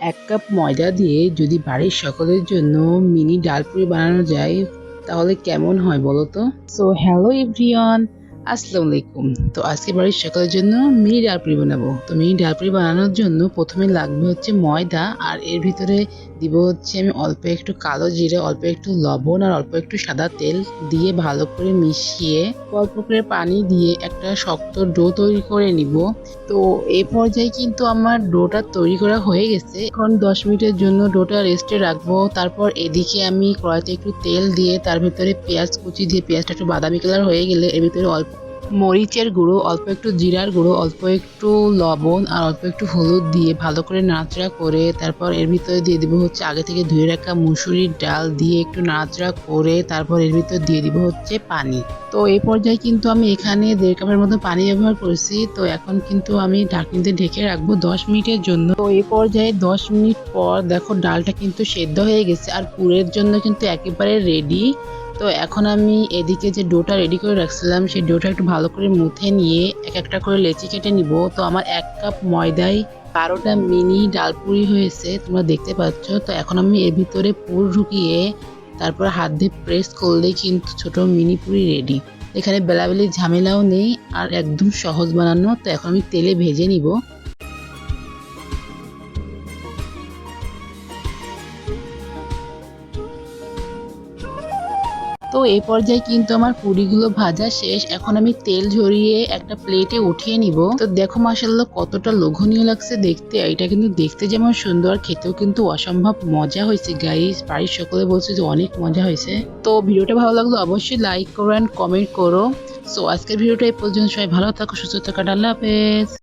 1 cup ময়দা দিয়ে যদি বাড়ির সকলের জন্য মিনি ডাল পুরি বানানো যায় তাহলে কেমন হয় বলো তো। সো হ্যালো এভরিওয়ান, আসসালামু আলাইকুম। তো আজকে বাড়ির সকলের জন্য মিনি ডাল পুরি বানাবো। তো মিনি ডাল পুরি বানানোর জন্য প্রথমে লাগবে হচ্ছে ময়দা, আর এর ভিতরে দিব হচ্ছে আমি অল্প একটু কালো জিরে, অল্প একটু লবণ আর অল্প একটু সাদা তেল দিয়ে ভালো করে মিশিয়ে অল্প করে পানি দিয়ে একটা শক্ত ডো তৈরি করে নিব। তো এই পর্যায়ে কিন্তু আমার ডোটা তৈরি করা হয়ে গেছে। এখন 10 মিনিটের জন্য ডোটা রেস্টে রাখবো। তারপর এদিকে আমি কড়াইতে একটু তেল দিয়ে তার ভিতরে পেঁয়াজ কুচি দিয়ে পেঁয়াজটা একটু বাদামি কালার হয়ে গেলে এর ভিতরে অল্প মরিচের গুঁড়ো, অল্প একটু জিরার গুঁড়ো, অল্প একটু লবণ আর অল্প একটু হলুদ দিয়ে ভালো করে নাড়াচাড়া করে তারপর এর ভিতরে দিয়ে দিব হচ্ছে আগে থেকে ধুয়ে রাখা মুসুরির ডাল দিয়ে একটু নাড়াচাড়া করে তারপর এর ভিতরে দিয়ে দিব হচ্ছে পানি। তো এই পর্যায়ে কিন্তু আমি এখানে 1.5 কাপের মতো পানি ব্যবহার করছি। তো এখন কিন্তু আমি ঢাকনিতে ঢেকে রাখবো 10 মিনিটের জন্য। তো এই পর্যায়ে 10 মিনিট পর দেখো ডালটা কিন্তু সেদ্ধ হয়ে গেছে আর পুরের জন্য কিন্তু একেবারে রেডি। তো এখন আমি এদিকে যে ডোটা রেডি করে রাখছিলাম সেই ডোটা একটু ভালো করে মুথে নিয়ে এক একটা করে লেচি কেটে নিব। তো আমার 1 কাপ ময়দায় 12টা মিনি ডালপুরি হয়েছে, তোমরা দেখতে পাচ্ছ। তো এখন আমি এর ভিতরে পুর ঢুকিয়ে তারপর হাত দিয়ে প্রেস করলেই কিন্তু ছোট মিনি পুরি রেডি। এখানে বেলাবেলি ঝামেলাও নেই আর একদম সহজ বানানো। তো এখন আমি তেলে ভেজে নিব। তো এই পর্যায়ে কিন্তু আমার পুরিগুলো ভাজা শেষ। এখন আমি তেল ঝরিয়ে একটা প্লেটে উঠিয়ে নিব। তো দেখো মাশাআল্লাহ কতটা লোভনীয় লাগছে দেখতে। এটা কিন্তু দেখতে যেমন সুন্দর, খেতেও কিন্তু অসম্ভব মজা হয়েছে গাইস। বাড়ির সকলে বলছে যে অনেক মজা হয়েছে। তো ভিডিওটা ভালো লাগলো অবশ্যই লাইক করো এন্ড কমেন্ট করো। সো আজকের ভিডিওটা এই পর্যন্ত। সবাই ভালো থাকো, সুস্থ থাকো, আল্লাহ হাফেজ।